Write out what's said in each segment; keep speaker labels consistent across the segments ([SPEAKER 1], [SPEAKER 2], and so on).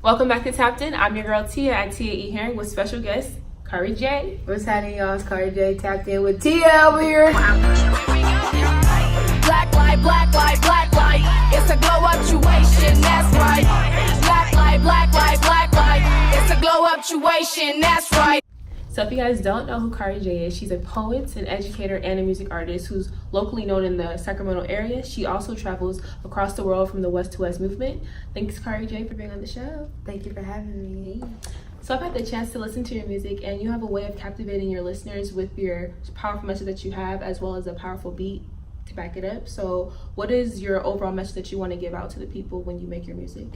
[SPEAKER 1] Welcome back to Tapped In. I'm your girl Tia at Tia Hearing with special guest Kari Jay.
[SPEAKER 2] What's happening, y'all? It's Kari Jay, tapped in with Tia over here.
[SPEAKER 3] Blacklight, blacklight, blacklight. It's a glow-up-tuation, that's right. Blacklight, blacklight, blacklight. It's a glow-up-tuation, that's right.
[SPEAKER 1] So if you guys don't know who Kari Jay is, she's a poet, an educator, and a music artist who's locally known in the Sacramento area. She also travels across the world from the West2West Movement. Thanks, Kari Jay, for being on the show.
[SPEAKER 2] Thank you for having me.
[SPEAKER 1] So I've had the chance to listen to your music, and you have a way of captivating your listeners with your powerful message that you have, as well as a powerful beat to back it up. So what is your overall message that you want to give out to the people when you make your music?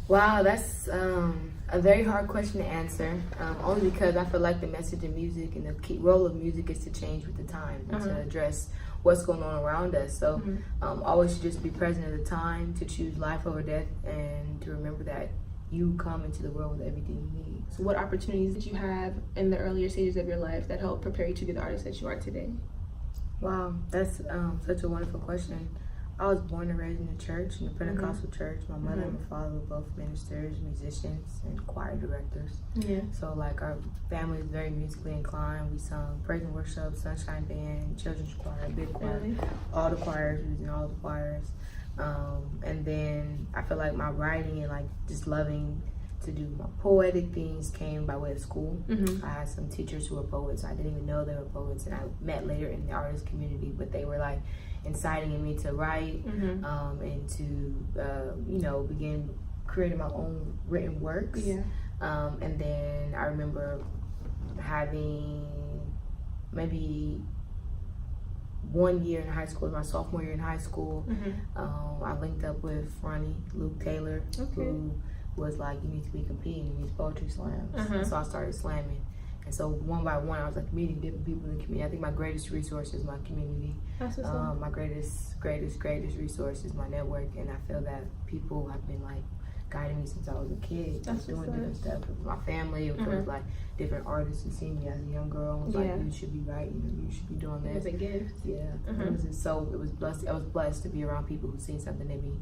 [SPEAKER 2] Wow, that's a very hard question to answer, only because I feel like the message in music and the key role of music is to change with the time and to address what's going on around us. So always just be present at the time, to choose life over death, and to remember that you come into the world with everything you need.
[SPEAKER 1] So what opportunities did you have in the earlier stages of your life that helped prepare you to be the artist that you are today?
[SPEAKER 2] Wow, that's such a wonderful question. I was born and raised in the church, in the Pentecostal church. My mother and my father were both ministers, musicians, and choir directors.
[SPEAKER 1] Yeah.
[SPEAKER 2] So like our family is very musically inclined. We sung praise and worship, sunshine band, children's choir, big choir, all the choirs, we was in all the choirs. And then I feel like my writing and like just loving to do my poetic things came by way of school. I had some teachers who were poets. I didn't even know they were poets, and I met later in the artist community, but they were like inciting in me to write and to begin creating my own written works. And then I remember having maybe 1 year in high school, my sophomore year in high school. I linked up with Luke Taylor, who was like, you need to be competing in these poetry slams. And so I started slamming. And so one by one, I was like meeting different people in the community. I think my greatest resource is my community. My greatest resource is my network. And I feel that people have been like guiding me since I was a kid. Just doing different stuff with my family. It was like different artists who seen me as a young girl and was like, you should be writing, you should be doing this.
[SPEAKER 1] It's a gift.
[SPEAKER 2] It was blessed. I was blessed to be around people who seen something in me,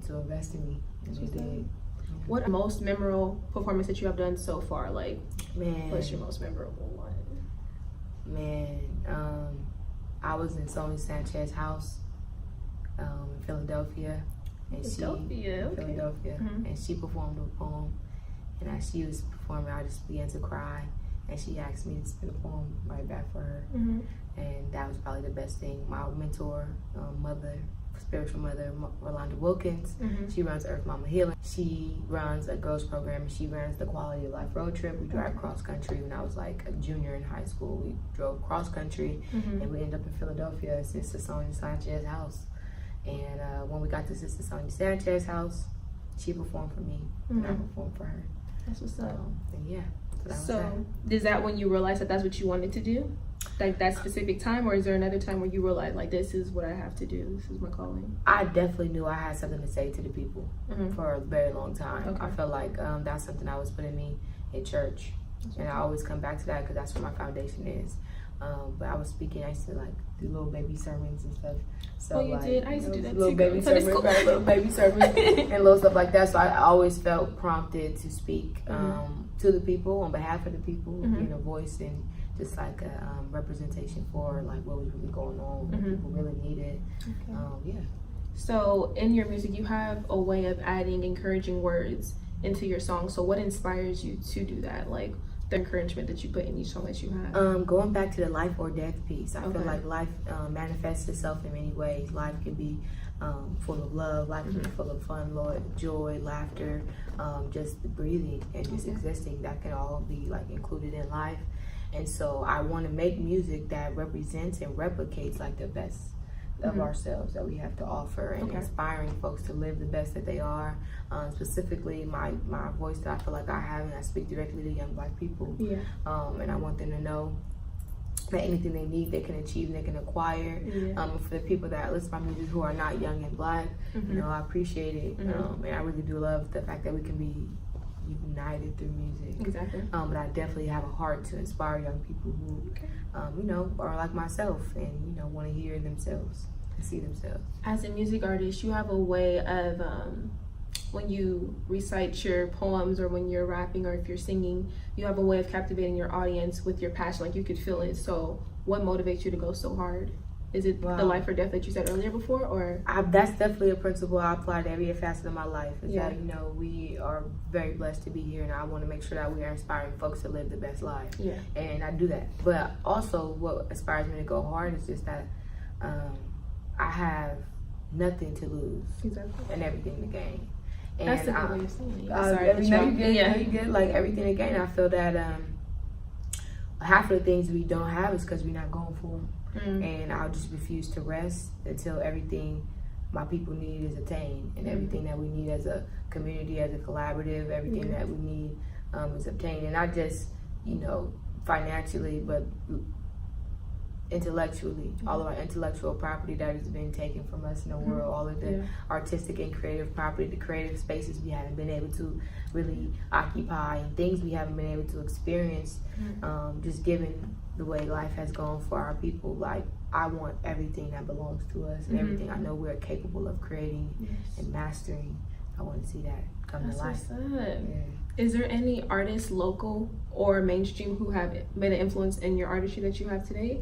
[SPEAKER 2] to invest in me. And they did.
[SPEAKER 1] What most memorable performance that you have done so far? Like,
[SPEAKER 2] man,
[SPEAKER 1] what's your most memorable one?
[SPEAKER 2] Man, I was in Sony Sanchez's house in Philadelphia. And and she performed a poem. And as she was performing, I just began to cry. And she asked me to spit a poem right back for her. And that was probably the best thing. My mentor, spiritual mother, Rolanda Wilkins, she runs Earth Mama Healing. She runs a girls program, and she runs the Quality of Life road trip. We drive cross country. When I was like a junior in high school, we drove cross country, and we ended up in Philadelphia at Sister Sonia Sanchez's house. And when we got to Sister Sonia Sanchez's house, she performed for me, and I performed for her.
[SPEAKER 1] That's what's up.
[SPEAKER 2] And yeah.
[SPEAKER 1] So is that when you realized that that's what you wanted to do? Like that specific time, or is there another time where you realized like this is what I have to do, this is my calling? I
[SPEAKER 2] definitely knew I had something to say to the people for a very long time. I felt like that's something that was put in me in church, and I always come back to that because that's where my foundation is. But I was speaking, I used to like do little baby sermons and stuff. So
[SPEAKER 1] you did? I used to do that
[SPEAKER 2] little
[SPEAKER 1] too.
[SPEAKER 2] Baby sermons, right? Little baby sermons and little stuff like that. So I always felt prompted to speak to the people, on behalf of the people, being a voice and just like a representation for like what was really going on, what people really needed.
[SPEAKER 1] So in your music, you have a way of adding encouraging words into your song. So what inspires you to do that? Like the encouragement that you put in each song that you have?
[SPEAKER 2] Going back to the life or death piece, I feel like life manifests itself in many ways. Life can be full of love, life can be full of fun, joy, laughter, just breathing and just existing. That can all be like included in life. And so I want to make music that represents and replicates like the best of ourselves that we have to offer, and inspiring folks to live the best that they are. Specifically, my voice that I feel like I have, and I speak directly to young Black people. And I want them to know that anything they need, they can achieve and they can acquire. For the people that listen to my music who are not young and Black, I appreciate it. And I really do love the fact that we can be united through music. But I definitely have a heart to inspire young people who, are like myself and, want to hear themselves and see themselves.
[SPEAKER 1] As a music artist, you have a way of when you recite your poems or when you're rapping or if you're singing, you have a way of captivating your audience with your passion. Like you could feel it. So what motivates you to go so hard? Is it the life or death that you said earlier before, or?
[SPEAKER 2] That's definitely a principle I apply to every facet of my life. Is
[SPEAKER 1] Yeah.
[SPEAKER 2] that, you know, we are very blessed to be here, and I want to make sure that we are inspiring folks to live the best life.
[SPEAKER 1] Yeah.
[SPEAKER 2] And I do that. But also, what inspires me to go hard is just that I have nothing to lose and everything to gain. And
[SPEAKER 1] That's the good way of saying it.
[SPEAKER 2] you get like everything to gain. I feel that half of the things we don't have is because we're not going for them. And I'll just refuse to rest until everything my people need is attained, and everything that we need as a community, as a collaborative, everything that we need is obtained, and not just, you know, financially, but intellectually. All of our intellectual property that has been taken from us in the world, all of the artistic and creative property, the creative spaces we haven't been able to really occupy, and things we haven't been able to experience, just given the way life has gone for our people. Like, I want everything that belongs to us and everything I know we're capable of creating and mastering. I want to see that come to life.
[SPEAKER 1] Is there any artists, local or mainstream, who have made an influence in your artistry that you have today?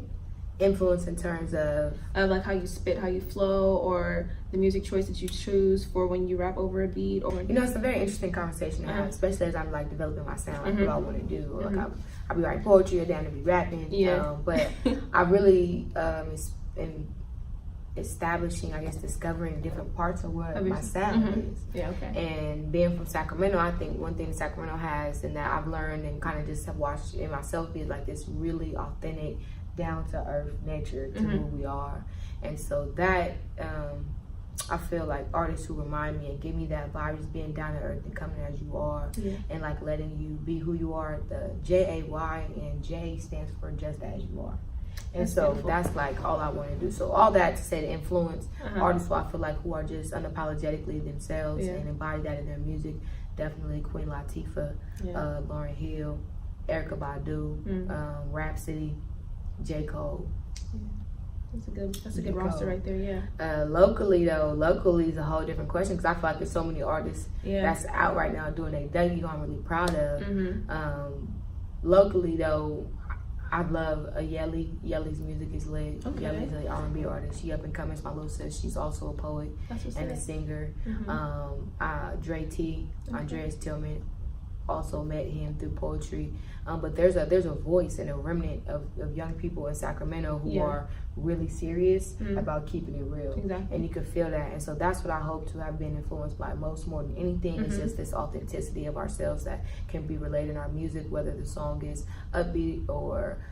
[SPEAKER 2] Influence in terms of
[SPEAKER 1] like how you spit, how you flow, or the music choice that you choose for when you rap over a beat? Or,
[SPEAKER 2] you know, it's a very interesting conversation to have, especially as I'm like developing my sound, like what I want to do. Like I'll be writing poetry, or down to be rapping. But I really in establishing, I guess, discovering different parts of what my sound is. And being from Sacramento, I think one thing Sacramento has, and that I've learned and kind of just have watched in myself, is like this really authentic, down to earth nature to who we are. And so that I feel like artists who remind me and give me that vibe, just being down to earth and coming as you are, and like letting you be who you are. The Jay and J stands for just as you are. And that's so beautiful. That's like all I want to do. So all that to say, to influence artists who I feel like who are just unapologetically themselves and embody that in their music. Definitely Queen Latifah, Lauryn Hill, Erykah Badu, Rhapsody, J. Cole.
[SPEAKER 1] That's a good roster right there.
[SPEAKER 2] Locally is a whole different question, because I feel like there's so many artists that's out right now doing their thing, who I'm really proud of. Locally though, I love Yelly. Yelly's music is lit. Yelly's an R&B artist. She up and coming. It's my little sis. She's also a poet and a singer. Dre T, Andreas Tillman, also met him through poetry. But there's a voice and a remnant of young people in Sacramento who are really serious about keeping it real. And you can feel that. And so that's what I hope to have been influenced by most, more than anything. It's just this authenticity of ourselves that can be relayed in our music, whether the song is upbeat or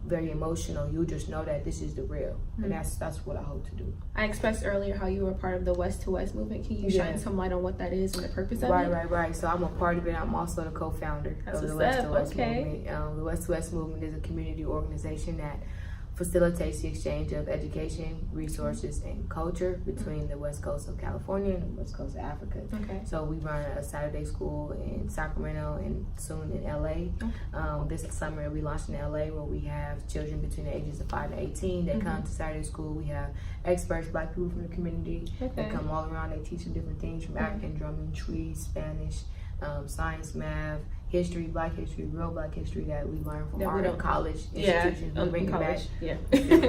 [SPEAKER 2] very emotional. You just know that this is the real. And that's what I hope to do.
[SPEAKER 1] I expressed earlier how you were part of the West2West Movement. Can you shine some light on what that is and the purpose of it?
[SPEAKER 2] Right. So I'm a part of it. I'm also the co-founder of the West2West Movement. The West2West Movement is a community organization that facilitates the exchange of education, resources, and culture between the West Coast of California and the West Coast of Africa. So we run a Saturday school in Sacramento and soon in LA. This summer we launched in LA, where we have children between the ages of 5 and 18 that come to Saturday school. We have experts, Black people from the community that come all around. They teach them different things, from African drumming, trees, Spanish, science, math, history, Black history, real Black history that we learn from our college institutions. We bring it back.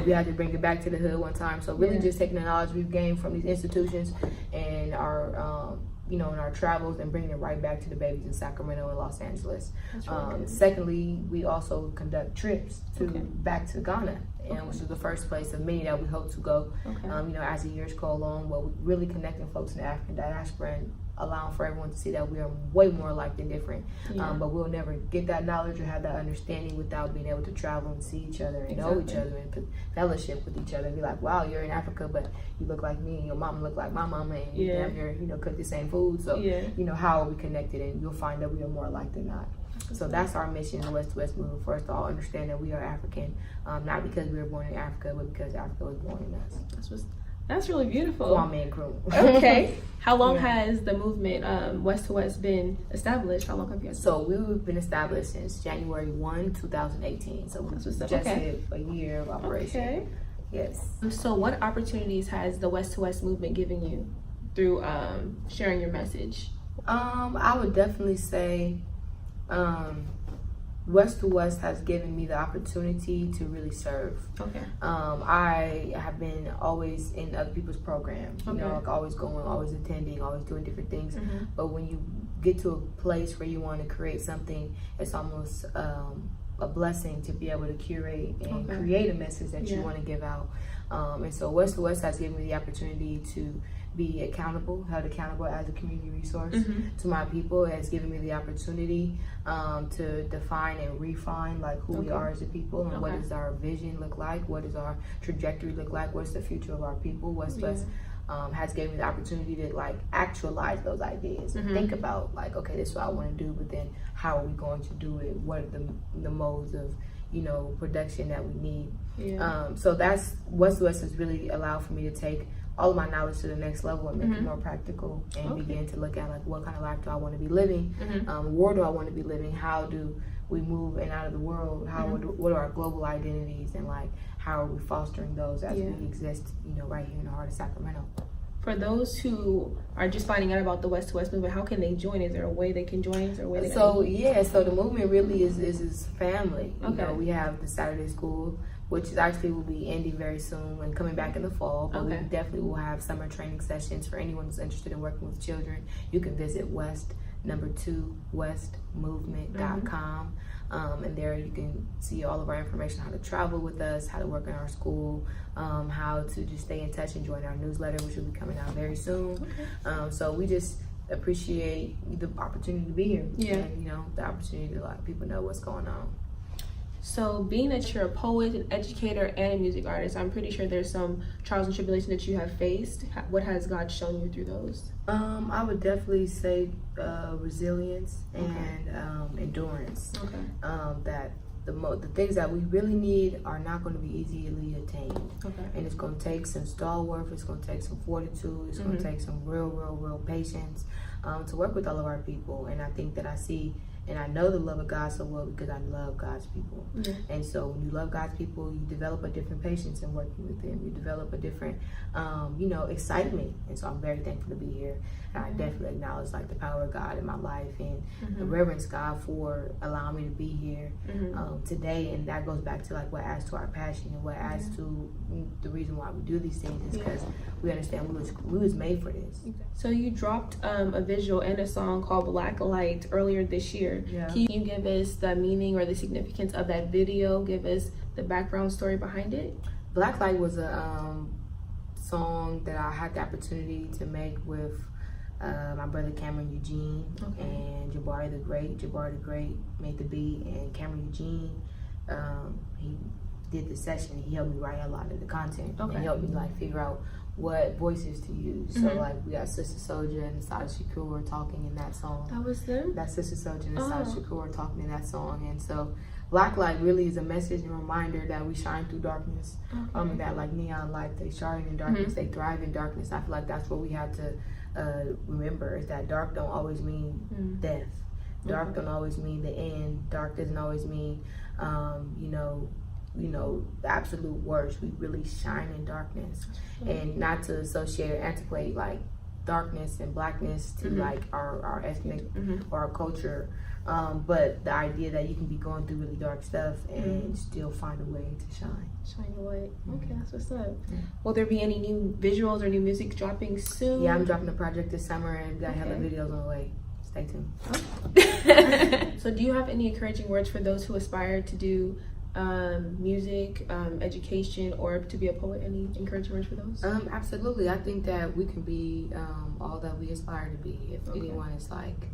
[SPEAKER 2] We had to bring it back to the hood one time. So really just taking the knowledge we've gained from these institutions and our in our travels, and bringing it right back to the babies in Sacramento and Los Angeles. Really secondly, we also conduct trips back to Ghana, which is the first place of many that we hope to go. As the years go along, we're really connecting folks in the African diaspora and allowing for everyone to see that we are way more alike than different. But we'll never get that knowledge or have that understanding without being able to travel and see each other and know each other and fellowship with each other and be like, wow, you're in Africa, but you look like me, and your mama look like my mama, and we down here, cook the same food. So, how are we connected? And you'll find that we are more alike than not. So that's our mission in the West2West Movement, for us to all understand that we are African, not because we were born in Africa, but because Africa was born in us.
[SPEAKER 1] That's really beautiful.
[SPEAKER 2] Kwame and Nkrumah.
[SPEAKER 1] Okay. How long has the movement West2West been established? How long have you guys?
[SPEAKER 2] So we've been established since January 1, 2018. So we just hit a year of operation. Yes.
[SPEAKER 1] So what opportunities has the West2West movement given you? through sharing your message?
[SPEAKER 2] I would definitely say West2West has given me the opportunity to really serve.
[SPEAKER 1] Okay.
[SPEAKER 2] I have been always in other people's programs, you know, like always going, always attending, always doing different things. But when you get to a place where you want to create something, it's almost a blessing to be able to curate and create a message that you want to give out. And so West2West has given me the opportunity to be held accountable as a community resource to my people. It has given me the opportunity to define and refine like who we are as a people, and what does our vision look like, what does our trajectory look like, what's the future of our people. West2West has given me the opportunity to like actualize those ideas and think about like, okay, this is what I want to do, but then how are we going to do it? What are the modes of, you know, production that we need? So that's West2West has really allowed for me to take all of my knowledge to the next level and make it more practical, and begin to look at like, what kind of life do I want to be living? Where do I want to be living? How do we move in and out of the world? What are our global identities, and like how are we fostering those as we exist, you know, right here in the heart of Sacramento?
[SPEAKER 1] For those who are just finding out about the West2West movement, how can they join? Is there a way they can join? Is there a way they can
[SPEAKER 2] so the movement really is family. You know, we have the Saturday school, which is actually will be ending very soon and coming back in the fall. But we definitely will have summer training sessions for anyone who's interested in working with children. You can visit West2WestMovement.com. And there you can see all of our information, how to travel with us, how to work in our school, how to just stay in touch and join our newsletter, which will be coming out very soon. So we just appreciate the opportunity to be here. And, you know, the opportunity to let people know what's going on.
[SPEAKER 1] So being that you're a poet, an educator, and a music artist, I'm pretty sure there's some trials and tribulations that you have faced. What has God shown you through those?
[SPEAKER 2] I would definitely say resilience and endurance. That the things that we really need are not going to be easily attained. And it's going to take some stalwart, it's going to take some fortitude, it's going to take some real patience to work with all of our people. And I think that I see and I know the love of God so well because I love God's people. And so when you love God's people, you develop a different patience in working with them. You develop a different, you know, excitement. And so I'm very thankful to be here. And I definitely acknowledge like the power of God in my life, and reverence God for allowing me to be here today. And that goes back to like what adds to our passion, and what adds to the reason why we do these things is because we understand we was made for this.
[SPEAKER 1] So you dropped a visual and a song called Blacklight earlier this year. Can you give us the meaning or the significance of that video? Give us the background story behind it.
[SPEAKER 2] Blacklight was a song that I had the opportunity to make with my brother Cameron Eugene and Jabari the Great. Jabari the Great made the beat, and Cameron Eugene, he did the session. He helped me write a lot of the content and helped me like figure out what voices to use. So like we got Sister Soldier and Sada Shakur talking in that song.
[SPEAKER 1] That was them?
[SPEAKER 2] That's Sister Soldier and Sada Shakur talking in that song. And so Blacklight really is a message and reminder that we shine through darkness. And that like neon light, they shine in darkness, they thrive in darkness. I feel like that's what we have to remember, is that dark don't always mean death. Dark don't always mean the end. Dark doesn't always mean you know, the absolute worst. We really shine in darkness. And not to associate or antiquate like darkness and blackness to like our ethnic or our culture, but the idea that you can be going through really dark stuff and still find a way to shine
[SPEAKER 1] a light. Okay, that's what's up. Will there be any new visuals or new music dropping soon?
[SPEAKER 2] Yeah, I'm dropping a project this summer, and got hella videos on the way. Stay tuned.
[SPEAKER 1] So do you have any encouraging words for those who aspire to do music, education, or to be a poet? Any encouraging words for those?
[SPEAKER 2] Absolutely. I think that we can be all that we aspire to be. If anyone is like,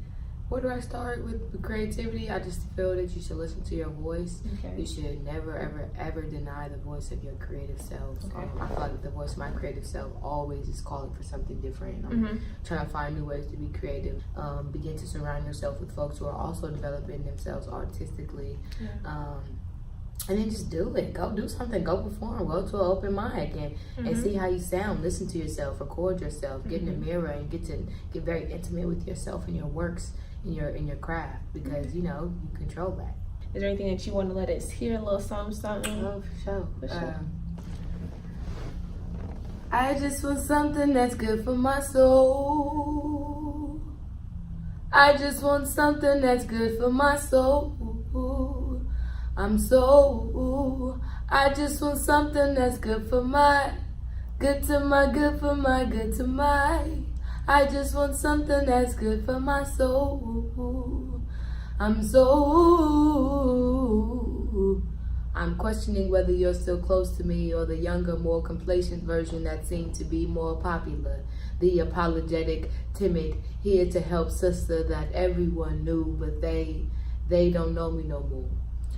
[SPEAKER 2] where do I start with creativity? I just feel that you should listen to your voice. You should never, ever deny the voice of your creative self. I feel like the voice of my creative self always is calling for something different. I'm trying to find new ways to be creative. Begin to surround yourself with folks who are also developing themselves artistically. And then just do it. Go do something. Go perform. Go to an open mic and see how you sound. Listen to yourself. Record yourself. Get in the mirror and get very intimate with yourself and your works in your craft, because you know you control that.
[SPEAKER 1] Is there anything that you want to let us hear? A little something?
[SPEAKER 2] Oh, for sure. I just want something that's good for my soul. I just want something that's good for my soul. I just want something that's good for my, good to my, good for my, good to my. I just want something that's good for my soul. I'm questioning whether you're still close to me or the younger, more complacent version that seemed to be more popular. The apologetic, timid, here to help sister that everyone knew, but they don't know me no more.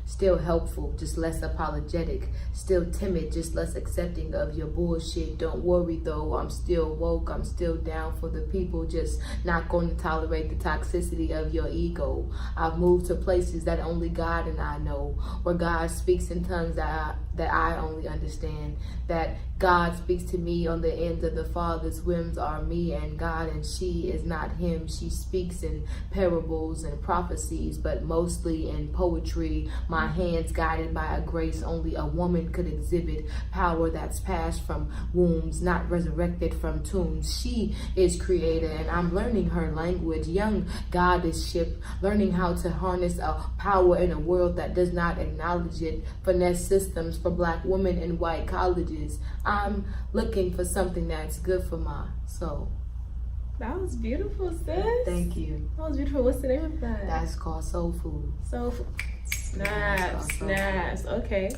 [SPEAKER 2] Still helpful, just less apologetic. Still timid, just less accepting of your bullshit. Don't worry though, I'm still woke, I'm still down for the people. Just not going to tolerate the toxicity of your ego. I've moved to places that only God and I know, where God speaks in tongues that I only understand. That God speaks to me on the end of the Father's whims are me and God, and she is not him. She speaks in parables and prophecies, but mostly in poetry. My hands guided by a grace only a woman could exhibit. Power that's passed from wombs, not resurrected from tombs. She is creator and I'm learning her language. Young goddess-ship, learning how to harness a power in a world that does not acknowledge it. Finesse systems for black women in white colleges. I'm looking for something that's good for my soul.
[SPEAKER 1] That was beautiful, sis.
[SPEAKER 2] Thank you.
[SPEAKER 1] That was beautiful. What's the name of that?
[SPEAKER 2] That's called Soul Food.
[SPEAKER 1] Soul Food. Snaps. Okay.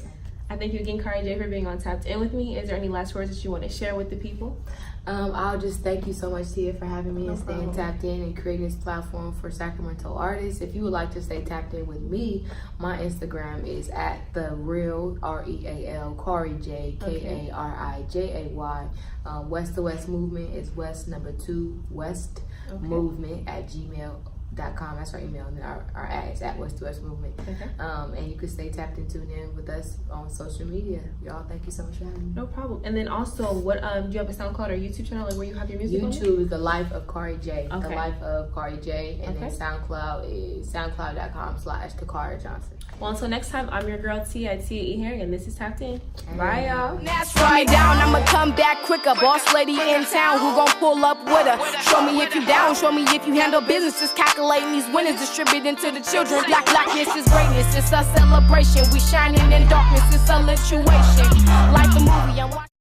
[SPEAKER 1] I thank you again, Kari Jay, for being on Tapped In with me. Is there any last words that you want to share with the people?
[SPEAKER 2] I'll just thank you so much, Tia, for having me and staying tapped in and creating this platform for Sacramento artists. If you would like to stay tapped in with me, my Instagram is at the real REAL Kari Jay KARIJAY. West2West Movement is West2West Movement at gmail.com. That's our email, and our ad is at West2West Movement. Okay. And you can stay tapped and tuned in with us on social media. Y'all, thank you so much for having me.
[SPEAKER 1] No problem. And then also, what do you have a SoundCloud or YouTube channel, like where you have your music?
[SPEAKER 2] YouTube is The Life of Kari Jay.
[SPEAKER 1] Okay.
[SPEAKER 2] The Life of Kari Jay. And then SoundCloud is soundcloud.com/Takarra Johnson.
[SPEAKER 1] Well, until next time, I'm your girl Tia at ealier, and this is Tapped In. Bye, y'all.
[SPEAKER 3] That's right down, I'ma come back quicker. Boss lady in town, who gon' pull up with her? Show me if you down, show me if you handle business. Just calculating these winners, distributing to the children. Blackness is greatness, it's a celebration. We shining in darkness, it's a lituation. Like a movie, I'm watching.